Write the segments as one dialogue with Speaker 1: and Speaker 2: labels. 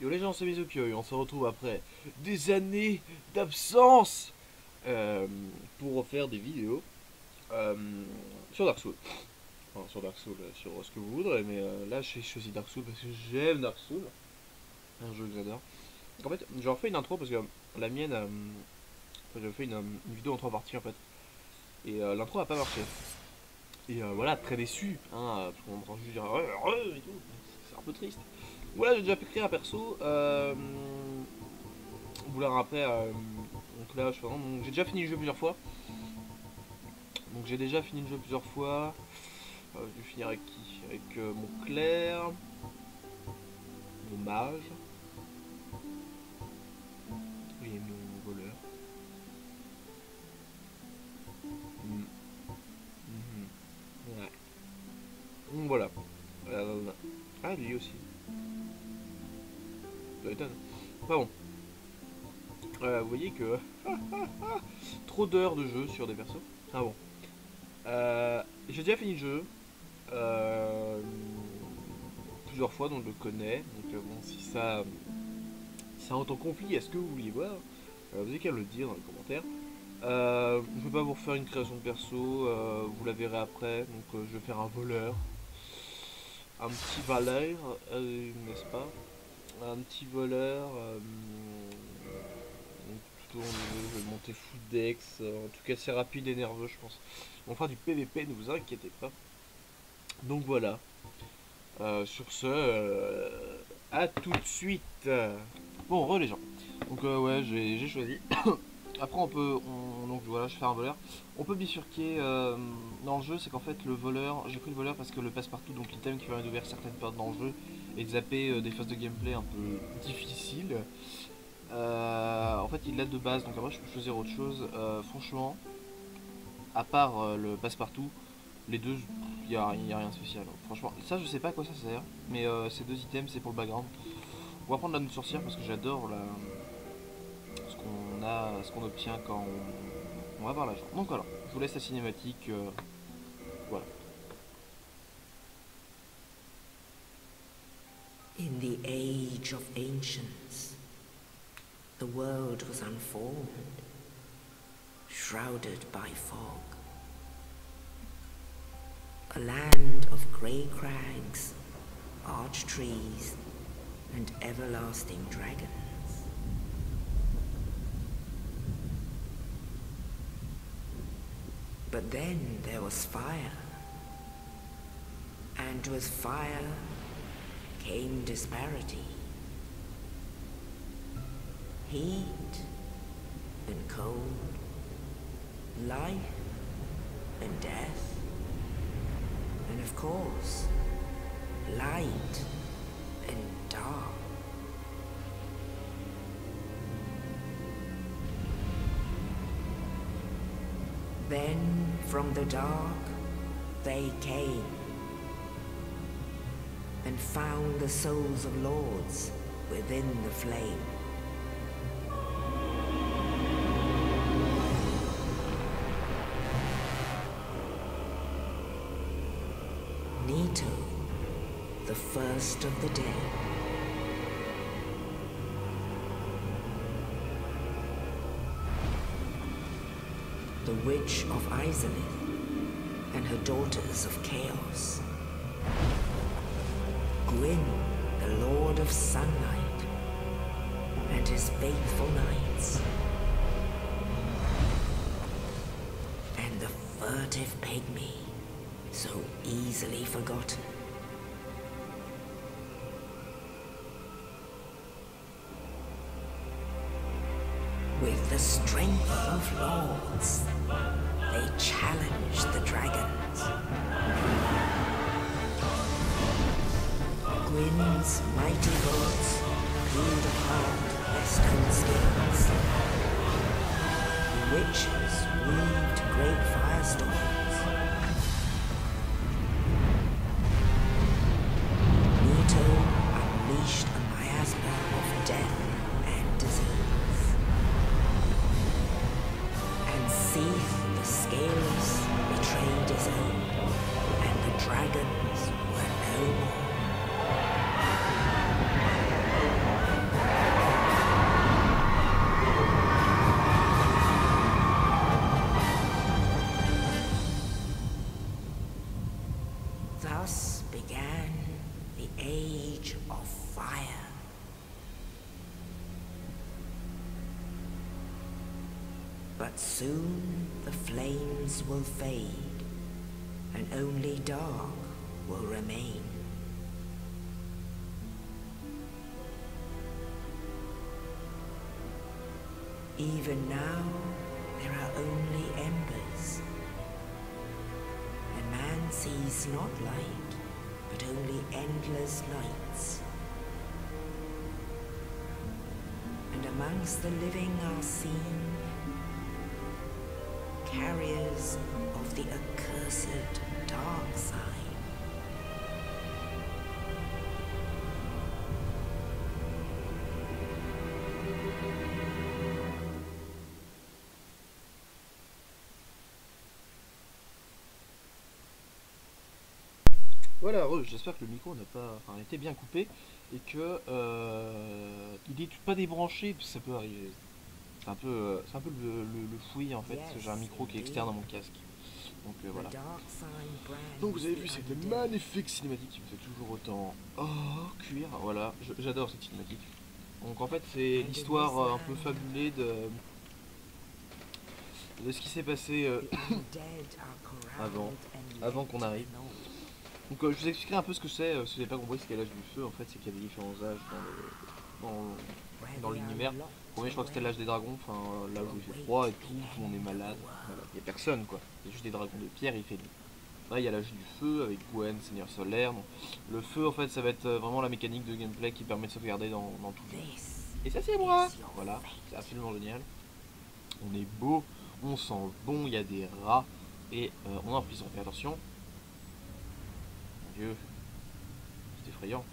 Speaker 1: Yo les gens, c'est Misopio, on se retrouve après des années d'absence pour refaire des vidéos euh, sur Dark Souls. Enfin, sur Dark Souls, sur ce que vous voudrez, mais là j'ai choisi Dark Souls parce que j'aime Dark Souls, un jeu que j'adore. En fait, j'ai refait une intro parce que la mienne, j'ai fait une vidéo en 3 parties en fait, et l'intro a pas marché. Et voilà, très déçu, hein, parce qu'on entend juste dire et tout, c'est un peu triste. Voilà, j'ai déjà pu créer un perso. Vouloir après. Donc là, j'ai déjà fini le jeu plusieurs fois. Donc j'ai déjà fini le jeu plusieurs fois. Je vais finir avec qui? Avec mon clerc, mon mage et mon voleur. Mm. Mhm. Ouais. Donc voilà. Ah, lui aussi. Ça m'étonne. Enfin bon. Vous voyez que trop d'heures de jeu sur des persos. Ah bon. J'ai déjà fini le jeu plusieurs fois, donc je le connais. Donc bon, si ça entre en conflit, est-ce que vous vouliez voir, vous avez qu'à me le dire dans les commentaires. Je ne vais pas vous refaire une création de perso, vous la verrez après. Donc je vais faire un voleur, un petit valeur, n'est-ce pas? Un petit voleur. Tout au long du jeu, je vais monter full dex. En tout cas, c'est rapide et nerveux, je pense. On fera du PVP, ne vous inquiétez pas. Donc voilà. Sur ce, à tout de suite. Bon, re les gens. Donc ouais, j'ai choisi. Après donc voilà, je fais un voleur. On peut bifurquer dans le jeu, c'est qu'en fait le voleur, j'ai pris le voleur parce que le passe-partout, donc l'item qui permet d'ouvrir certaines portes dans le jeu et de zapper des phases de gameplay un peu difficiles. En fait il l'a de base, donc après je peux choisir autre chose. Franchement, à part le passe-partout, les deux, il n'y a rien de spécial. Franchement, ça je sais pas à quoi ça sert, mais ces deux items c'est pour le background. On va prendre la note sorcière parce que j'adore ce qu'on obtient quand on va voir l'agent. Donc voilà, je vous laisse la cinématique. Voilà.
Speaker 2: In the age of ancients, the world was unformed, shrouded by fog. A land of grey crags, arched trees, and everlasting dragons. But then there was fire, and with fire came disparity. Heat and cold, life and death, and of course, light and dark. Then from the dark they came and found the souls of lords within the flame. Nito, the first of the dead. The Witch of Izalith and her daughters of Chaos. Gwyn, the Lord of Sunlight, and his faithful knights. And the furtive pygmy, so easily forgotten. With the strength of lords, they challenged the dragons. Gwyn's mighty bullets peeled apart their stone skins. The witches weaved great firestorms. Nito unleashed a miasma of death and disease. And Seath the Scaleless betrayed his own, and the dragons were no more. But soon the flames will fade, and only dark will remain. Even now, there are only embers. And man sees not light, but only endless nights. And amongst the living are seen carriers of the accursed dark side.
Speaker 1: Voilà, j'espère que le micro n'a pas, enfin, été bien coupé et que il est pas débranché, parce que ça peut arriver. C'est un peu le fouillis en fait, parce que j'ai un micro qui est externe à mon casque. Donc voilà. Donc vous avez vu cette magnifique cinématique qui me fait toujours autant cuire. Voilà, j'adore cette cinématique. Donc en fait c'est l'histoire un peu fabulée de ce qui s'est passé avant qu'on arrive. Donc je vous expliquerai un peu ce que c'est, si vous n'avez pas compris ce qu'est l'âge du feu, en fait c'est qu'il y a des différents âges dans l'univers. Le premier je crois que c'était l'âge des dragons, enfin l'âge où il fait froid et tout le monde est malade, voilà. Il n'y a personne quoi, il y a juste des dragons de pierre et il fait nuit. Là il y a l'âge du feu avec Gwen, Seigneur Solaire. Donc, le feu en fait ça va être vraiment la mécanique de gameplay qui permet de sauvegarder dans tout le jeu. Et ça c'est moi, voilà, c'est absolument génial. On est beau, on sent bon, il y a des rats et on est en prison. Et attention, Dieu, c'est effrayant.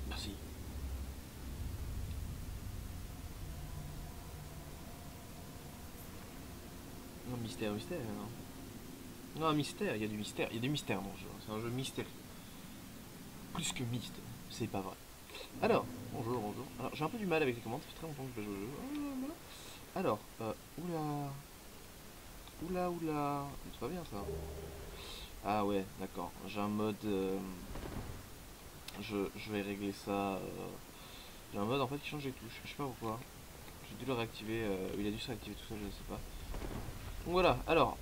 Speaker 1: Merci. Non, mystère, non. Non, mystère, il y a du mystère. Il y a du mystère dans le jeu. C'est un jeu mystérieux. Plus que mystère, c'est pas vrai. Alors, bonjour. Alors, j'ai un peu du mal avec les commandes, ça fait très longtemps que je joue au jeu. Alors, oula. C'est pas bien ça. Ah ouais, d'accord. J'ai un mode. Je vais régler ça. J'ai un mode en fait qui change les touches. Je sais pas pourquoi. J'ai dû le réactiver. Il a dû se réactiver tout seul, je sais pas. Donc voilà, alors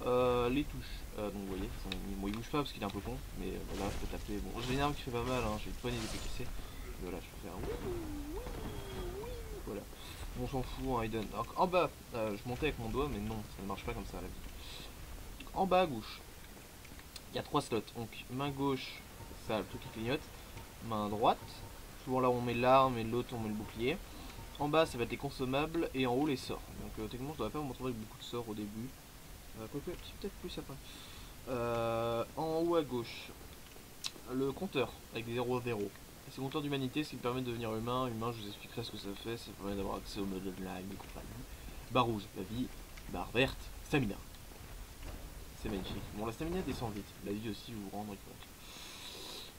Speaker 1: les touches. Donc vous voyez, bon, il bouge pas parce qu'il est un peu con. Mais voilà, je peux taper. Bon, j'ai une arme qui fait pas mal, hein. J'ai une poignée d'épée cassée. Voilà, je peux faire. Voilà. Bon, on s'en fout, hein, Aiden. Alors, en bas, je montais avec mon doigt, mais non, ça ne marche pas comme ça. Là. En bas à gauche, il y a 3 slots. Donc, main gauche, ça, le truc qui clignote. Main droite, souvent là où on met l'arme et l'autre on met le bouclier. En bas, ça va être les consommables et en haut les sorts. Donc, techniquement, je devrais pas vous retrouver avec beaucoup de sorts au début. Peut-être plus après. En haut à gauche, le compteur avec des 0-0. C'est le compteur d'humanité, ce qui permet de devenir humain. Humain, je vous expliquerai ce que ça fait. Ça permet d'avoir accès au mode online et compagnie. Barre rouge, la vie. Barre verte, stamina. C'est magnifique. Bon, la stamina descend vite. La vie aussi, vous vous rendrez compte.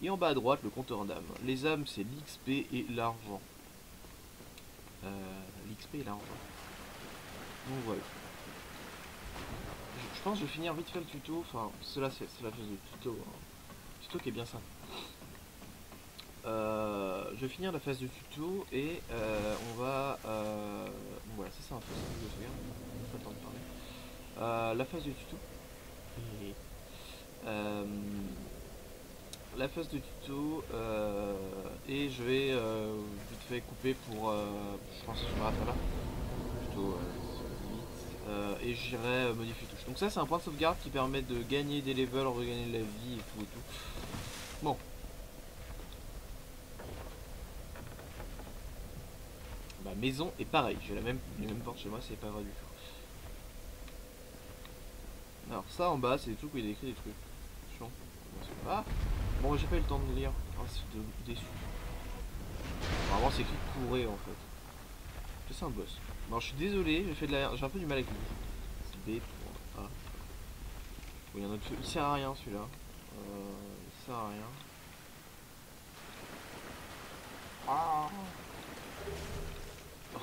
Speaker 1: Et en bas à droite, le compteur d'âmes. Les âmes, c'est l'XP et l'argent. L'XP et l'argent. Donc voilà. Je pense que je vais finir vite fait le tuto. Enfin, cela c'est la phase de tuto. Hein. Tuto qui est bien simple. Je vais finir la phase de tuto et on va. Voilà, c'est ça un peu. Je regarde. Pas le temps de parler. La phase de tuto. La phase de tuto et je vais vite fait couper pour. Je pense que je m'arrête là. Plutôt vite. Et j'irai modifier touche. Donc ça c'est un point de sauvegarde qui permet de gagner des levels, regagner de la vie et tout. Bon. Ma maison est pareil, j'ai les mêmes portes chez moi, c'est pas vrai du tout. Alors ça en bas c'est des trucs où il y a écrit des trucs. Ah bon, j'ai pas eu le temps de lire. Ah, c'est déçu. Normalement c'est écrit courir en fait. C'est un boss. Non, je suis désolé, j'ai un peu du mal avec lui. C'est B pour A. Bon, il y a un autre feu. Il sert à rien celui-là. Il sert à rien. Ah. Oh.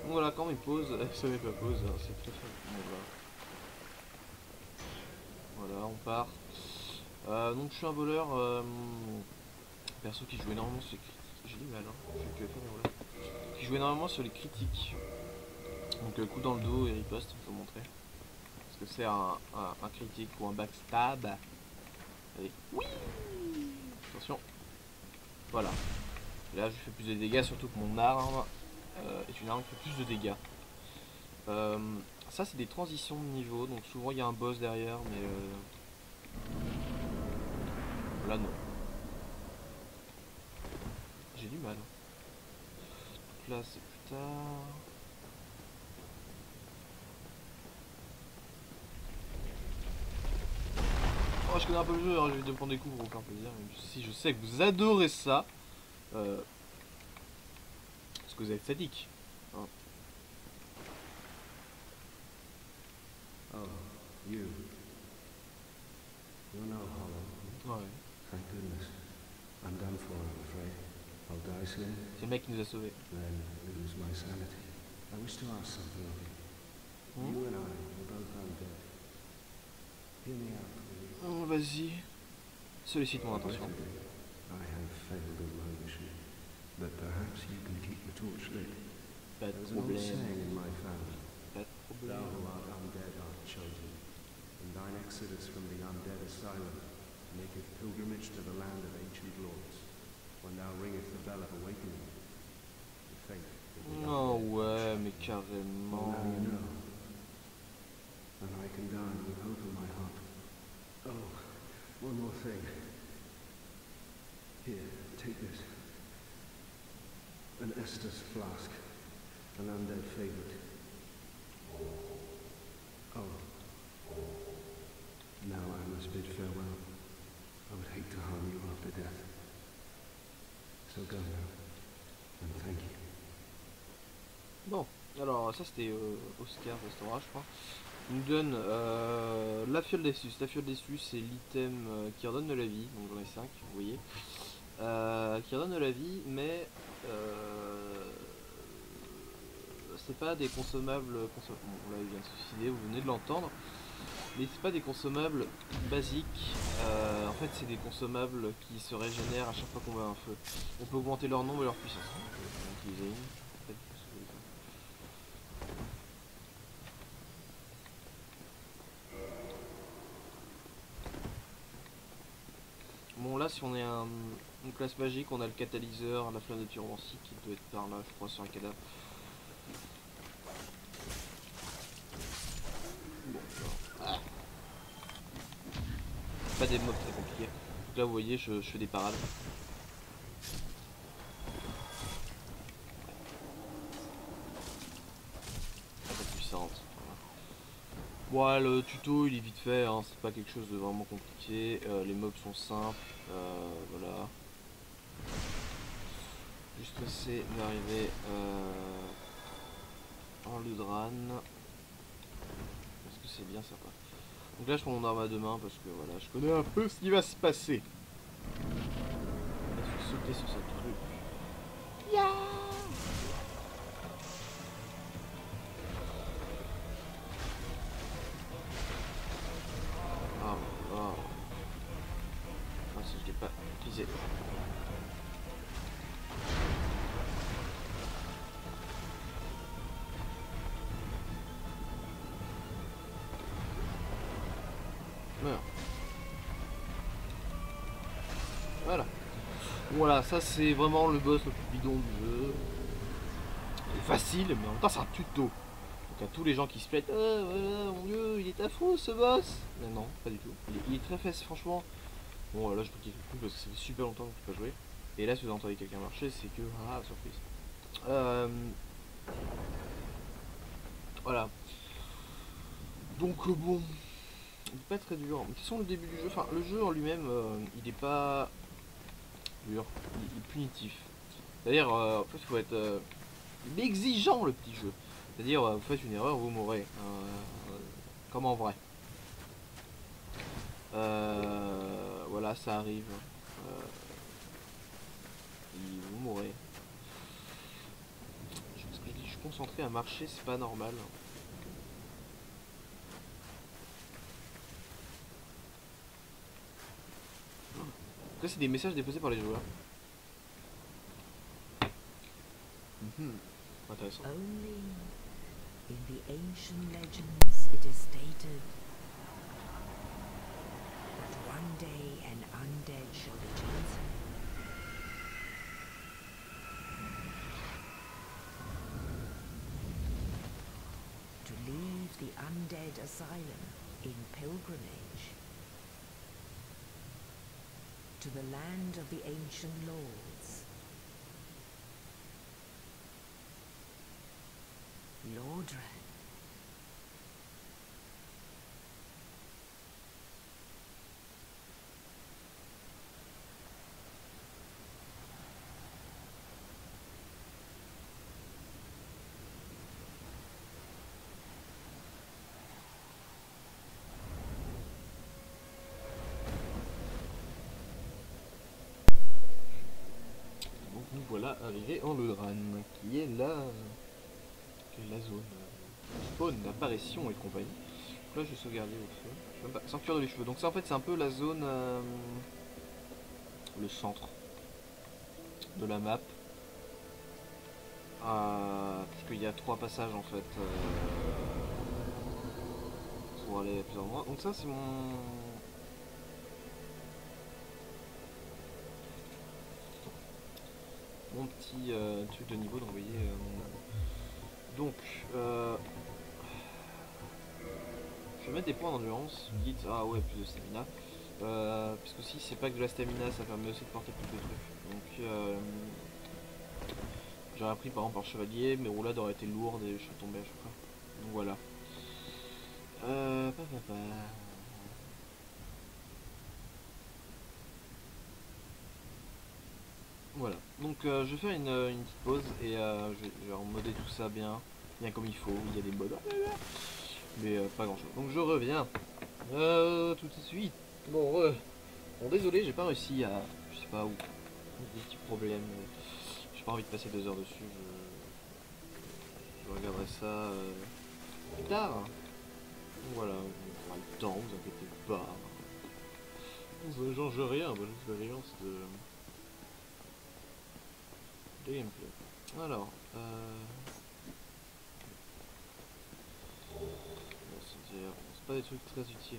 Speaker 1: Donc voilà, quand mes pauses, ça met pas pause, hein, c'est très très bon. Voilà. voilà, on part. Donc je suis un voleur, perso qui joue énormément sur les critiques. J'ai du mal, hein. Je fais que faire, voilà. Qui joue énormément sur les critiques. Donc coup dans le dos et riposte, il faut montrer. Parce que c'est un critique ou un backstab. Allez, oui. Attention. Voilà. Et là je fais plus de dégâts, surtout que mon arme est une arme qui fait plus de dégâts. Ça c'est des transitions de niveau, donc souvent il y a un boss derrière, mais là non. J'ai du mal. Donc là c'est plus tard. Oh, je connais un peu le jeu, alors je vais de prendre des coups pour vous faire plaisir, même si je sais que vous adorez ça. Parce que vous êtes sadique. Hein.
Speaker 3: Oh, you. You're no hollow.
Speaker 1: Ouais.
Speaker 3: Thank goodness. I'm done for, I'm afraid. I'll die soon,
Speaker 1: C'est le mec qui nous a sauvés.
Speaker 3: then lose my sanity. I wish to ask something of you. You and I, we're both undead. Hear me out, will you?
Speaker 1: Oh, vas-y. Sollicite mon attention.
Speaker 3: I have failed in my mission, but perhaps you can keep the torch lit.
Speaker 1: Pas de
Speaker 3: There's an old
Speaker 1: problème.
Speaker 3: saying in my family.
Speaker 1: Pas de
Speaker 3: Thou
Speaker 1: problème.
Speaker 3: who art undead art chosen, and thine exodus from the undead asylum maketh pilgrimage to the land of ancient lords. When thou ringest the bell of awakening, the fate of the
Speaker 1: Oh
Speaker 3: undead.
Speaker 1: ouais, mais
Speaker 3: Well,
Speaker 1: carrément.
Speaker 3: now you know, and I can die with hope in my heart. Oh, one more thing. Here, take this. An Estus flask, an undead favorite. Oh. Now I must bid farewell. I would hate to harm you after death. So go now, and thank you.
Speaker 1: Bon, alors ça c'était Oscar Restaurant, je crois. Il nous donne la fiole d'Estus. La fiole d'Estus c'est l'item qui redonne de la vie, donc j'en ai 5, vous voyez. Qui redonne de la vie, mais c'est pas des consommables. Bon, là il vient de se suicider, vous venez de l'entendre. Mais c'est pas des consommables basiques, en fait c'est des consommables qui se régénèrent à chaque fois qu'on met un feu. On peut augmenter leur nombre et leur puissance. Donc, je vais en utiliser une. Bon là si on est une classe magique, on a le catalyseur, la flamme de pyromancie qui doit être par là je crois sur un cadavre. Bon, ah. Pas des mobs très compliqués. Donc là vous voyez je fais des parades. Pas puissante. Voilà. Bon, le tuto il est vite fait, hein, c'est pas quelque chose de vraiment compliqué. Les mobs sont simples. Voilà. Juste essayer d'arriver en Ludran. Est-ce que c'est bien ça quoi. Donc là je prends mon arme à deux mains parce que voilà, je connais un peu ce qui va se passer. Je vais sauter sur ce truc. Yeah. Ah, oh. Ah si je l'ai pas utilisé. Meurs. Voilà. Voilà, ça c'est vraiment le boss le plus bidon du jeu. Il est facile, mais en même temps c'est un tuto. Donc à tous les gens qui se plaignent, voilà, mon dieu, il est affreux ce boss. Mais non, pas du tout. Il est très facile, franchement. Bon, là je peux quitter le coup parce que ça fait super longtemps que je n'ai pas joué. Et là, si vous entendez quelqu'un marcher, c'est que. Ah, surprise. Voilà. Donc, bon. Il n'est pas très dur. De toute façon, le début du jeu, enfin, le jeu en lui-même, il n'est pas dur. Il est punitif. C'est-à-dire, en fait, il faut être exigeant le petit jeu. C'est-à-dire, vous faites une erreur, vous mourrez. Comme en vrai. Voilà, ça arrive. Vous mourrez. Parce que je suis concentré à marcher, c'est pas normal. que c'est des messages déposés par les joueurs. Intéressant.
Speaker 2: Only in the ancient legends it is stated that one day an undead shall be chosen. To leave the undead asylum in pilgrimage to the land of the ancient lords. Lordran.
Speaker 1: Donc nous voilà arrivés en Lodran, qui est la zone spawn d'apparition et compagnie. Donc là je vais sauvegarder au feu. Sans cuire de les cheveux. Donc ça en fait c'est un peu la zone, le centre de la map. Puisqu'il y a 3 passages en fait pour aller à plusieurs endroits. Donc ça c'est mon petit truc de niveau. Donc vous voyez donc je vais mettre des points d'endurance. Vite. Ah ouais, plus de stamina. Parce que si c'est pas que de la stamina, ça permet aussi de porter plus de trucs. Donc j'aurais pris par exemple par chevalier, mes roulades auraient été lourdes et je serais tombé à chaque fois. Donc voilà. Voilà. Donc je vais faire une petite pause et je vais remodder tout ça bien comme il faut. Il y a des modes, mais pas grand chose. Donc je reviens tout de suite. Bon, désolé, j'ai pas réussi à, je sais pas où, des petits problèmes. J'ai pas envie de passer 2 heures dessus. Je regarderai ça plus tard. Donc voilà, on aura le temps, vous inquiétez pas. Ça change rien, moi juste l'expérience de gameplay. Alors, c'est pas des trucs très utiles.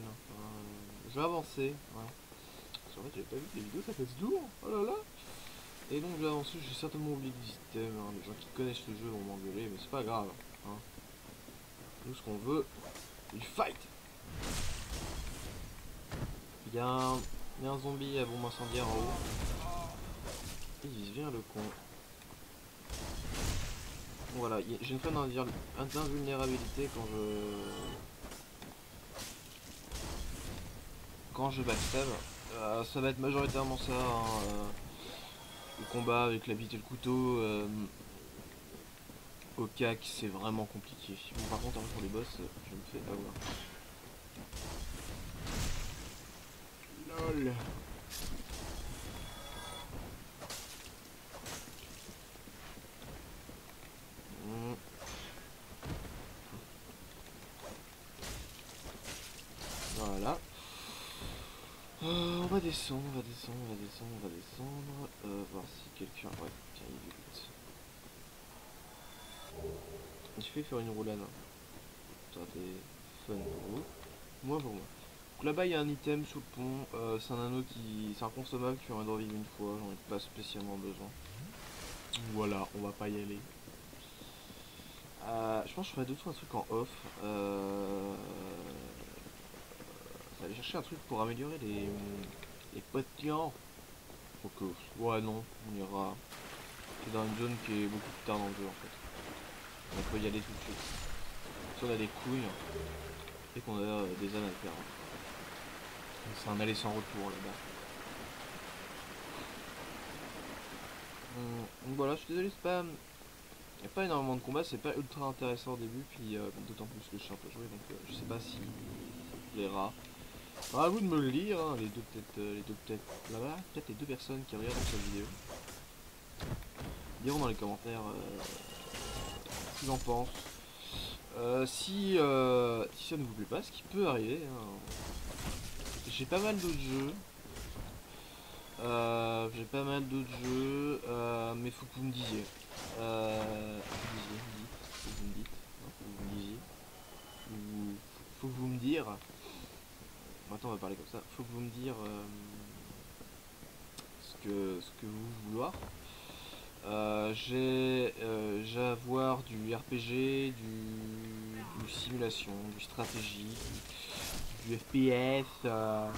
Speaker 1: Je vais avancer. Ouais. Parce qu'en fait, j'avais pas vu que les vidéos ça fait lourd. Oh là là. Et donc, je vais avancer. J'ai certainement oublié du système. Les gens qui connaissent le jeu vont m'engueuler, mais c'est pas grave. Nous, ce qu'on veut, c'est du fight. Il y a un zombie à bombe incendiaire en haut. Il vise bien le con. Voilà, j'ai une fin d'invulnérabilité quand je backstab. Ça va être majoritairement ça, le combat avec la bite et le couteau. Au CAC, c'est vraiment compliqué. Bon, par contre, pour les boss, je me fais avoir. LOL. Voilà. On va descendre, voir si quelqu'un... Ouais, tiens, il est vite. Je vais faire une roulade. Ça va être fun pour vous. Moi pour moi. Donc là-bas, il y a un item sous le pont. C'est un anneau qui... C'est un consommable qui permet de revivre une fois. J'en ai pas spécialement besoin. Voilà, on va pas y aller. Je pense que je ferai 2-3 trucs en off. Aller chercher un truc pour améliorer les patients. Donc, ouais, non, on ira. C'est dans une zone qui est beaucoup plus tard dans le jeu en fait. On peut y aller tout de suite. Si on a des couilles et qu'on a des ânes à perdre. C'est un aller sans retour là-bas. Donc voilà, je suis désolé, c'est pas. Il n'y a pas énormément de combats, c'est pas ultra intéressant au début, puis d'autant plus que je suis un peu joué, donc je sais pas si ça plaira. À vous de me le dire, hein, les deux peut-être là-bas, peut-être les 2 personnes qui regardent cette vidéo. Diront dans les commentaires ce qu'ils en pensent. Si ça ne vous plaît pas, ce qui peut arriver. Hein. J'ai pas mal d'autres jeux. J'ai pas mal d'autres jeux, mais faut que vous me disiez. Faut que vous me dites, hein, faut que vous me disiez. Faut que vous me dire. Attends, on va parler comme ça. Faut que vous me dire ce que vous vouloir. J'ai à voir du RPG, du simulation, du stratégie, du FPS, un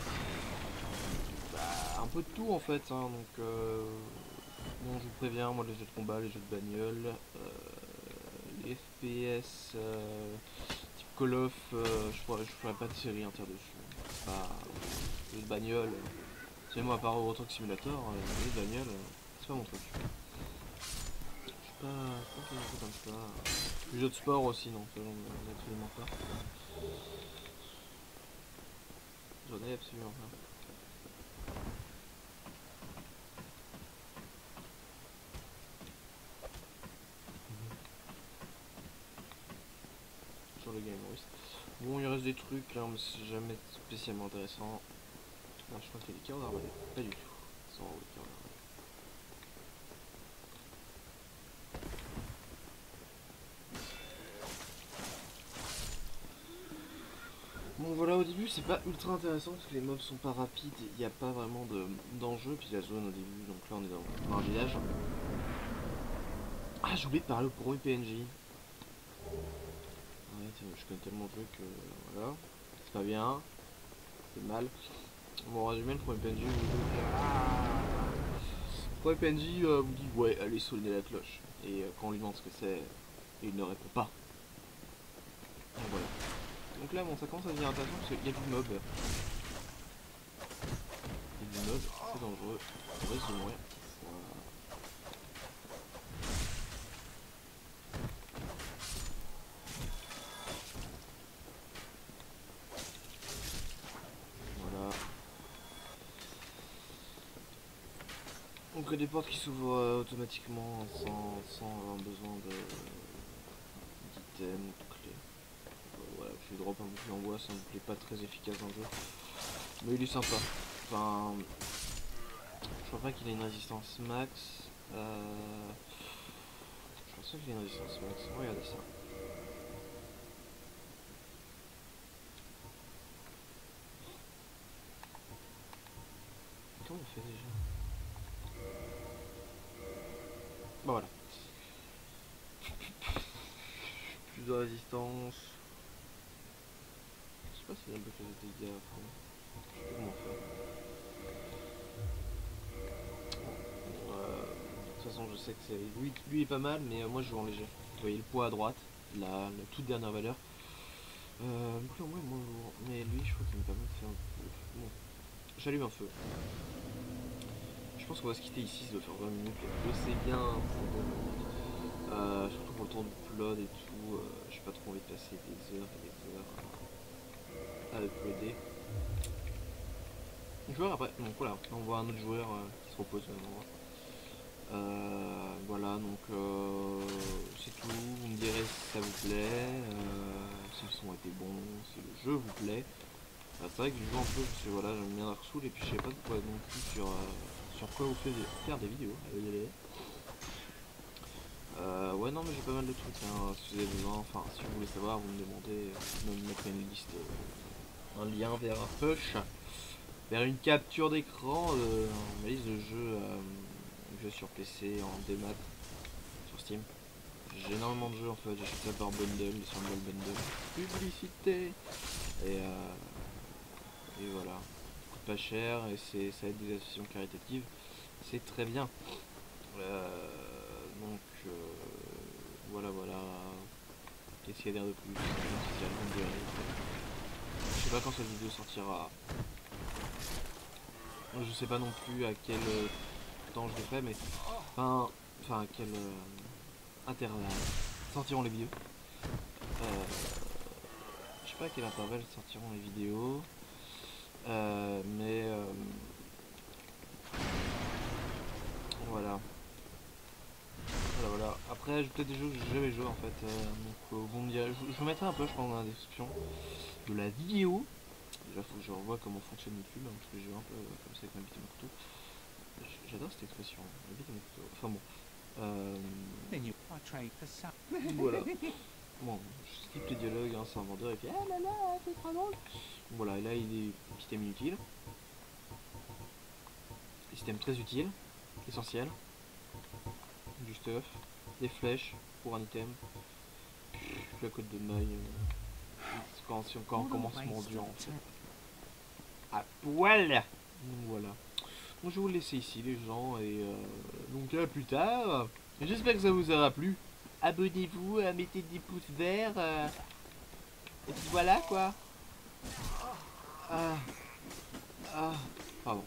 Speaker 1: peu de tout en fait. Hein, donc, bon, je vous préviens, moi les jeux de combat, les jeux de bagnole, les FPS, type Call of, je ferai pas de série entière dessus. C'est pas les jeux de bagnole. C'est moi à part Euro Truck Simulator, les jeux de bagnole, c'est pas mon truc. Je sais pas quelque chose comme ça. Les jeux de sport aussi, non, ça j'en ai absolument pas. J'en ai absolument pas. Sur le Game Voice. Bon, il reste des trucs là, mais c'est jamais spécialement intéressant. Ah, je crois qu'il y a des cartes d'arbalète. Pas du tout. Sans les cartes d'arbalète. Bon voilà, au début c'est pas ultra intéressant parce que les mobs sont pas rapides, il n'y a pas vraiment d'enjeu, puis la zone au début, donc là on est dans un village. Ah, j'ai oublié de parler au premier PNJ. Ouais, je connais tellement de jeux que voilà, c'est pas bien, c'est mal. Bon, en résumé, le premier PNJ vous dit ouais, allez sonner la cloche. Et quand on lui demande ce que c'est, il ne répond pas. Donc voilà. Donc là, bon, ça commence à devenir intéressant parce qu'il y a du mob. Il y a du mob, c'est dangereux. On risque de mourir. Voilà. Donc des portes qui s'ouvrent automatiquement sans avoir besoin d'items ou de clés. Voilà, je drop un bouclier en bois, c'est un bouclier pas très efficace dans le jeu. Mais il est sympa. Enfin, je crois pas qu'il ait une résistance max. Je pense pas qu'il ait une résistance max. Regardez ça. Comment on fait déjà? Bah voilà. Plus de résistance. Je sais pas s'il y a un peu de dégâts après. Je sais pas comment faire. De toute façon, je sais que c'est. Lui est pas mal, mais moi je joue en léger. Vous voyez le poids à droite, la toute dernière valeur. Donc là, moi, mais lui, je crois qu'il me permet de faire un peu. Bon, j'allume un feu. Je pense qu'on va se quitter ici, ça doit faire 20 minutes. Le feu, c'est bien pour 20 minutes. Surtout pour le temps du upload et tout. J'ai pas trop envie de passer des heures et des heures à uploader. Joueur après, donc voilà, on voit un autre joueur qui se repose au même endroit. Voilà, donc c'est tout. Vous me direz si ça vous plaît, si le son était bon, si le jeu vous plaît. C'est vrai que je joue un peu parce que voilà, j'aime bien Dark Souls et puis je sais pas de quoi non plus sur quoi vous faites faire des vidéos. Ouais, non, mais j'ai pas mal de trucs. Hein, si vous avez besoin, enfin, si vous voulez savoir, vous me demandez, je vais me mettre une liste, un lien vers un push, vers une capture d'écran, ma liste de jeux sur PC en démat sur Steam. J'ai énormément de jeux en fait, j'achète ça par bundle, sur le bundle. Publicité. Et voilà. Ça coûte pas cher et ça aide des associations caritatives. C'est très bien. Donc voilà. Qu'est-ce qu'il y a d'air de plus? Je sais pas quand cette vidéo sortira. Je sais pas non plus à quel temps je le ferai, mais enfin à quel intervalle sortiront les vidéos. Je sais pas à quel intervalle sortiront les vidéos, mais voilà. Voilà. Après, j'ai peut-être des jeux que j'ai jamais joué en fait. Donc, vous me direz, je vous mettrai un peu, je pense, dans la description de la vidéo. Déjà, faut que je revoie comment fonctionne YouTube, hein, parce que j'ai un peu comme ça avec ma bite et mon couteau. J'adore cette expression. La bite dans le couteau. Enfin bon.
Speaker 4: Then you I trade for some.
Speaker 1: Voilà. Bon, je skip les dialogues, hein, c'est un vendeur et puis ah là là, c'est trop drôle. Voilà, et là il est système inutile. Système très utile, essentiel. Du stuff, des flèches pour un item. La côte de maille. Si encore un commencement dur en fait. À poil. Donc voilà. Donc je vais vous laisser ici les gens et donc à plus tard. J'espère que ça vous aura plu. Abonnez-vous, mettez des pouces verts. Et puis voilà quoi. Pardon.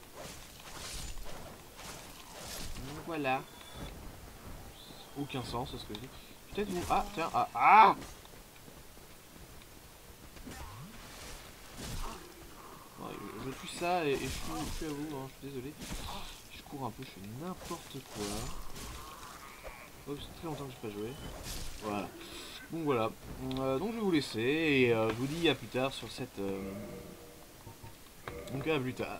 Speaker 1: Donc voilà. Aucun sens ce que je dis. Peut-être vous. Ah tiens, Ouais, je tue ça et je suis à vous, hein, je suis désolé. Je cours un peu, je fais n'importe quoi. Oh, c'est très longtemps que j'ai pas joué. Voilà. Donc voilà. Donc je vais vous laisser et je vous dis à plus tard sur cette... Donc à plus tard.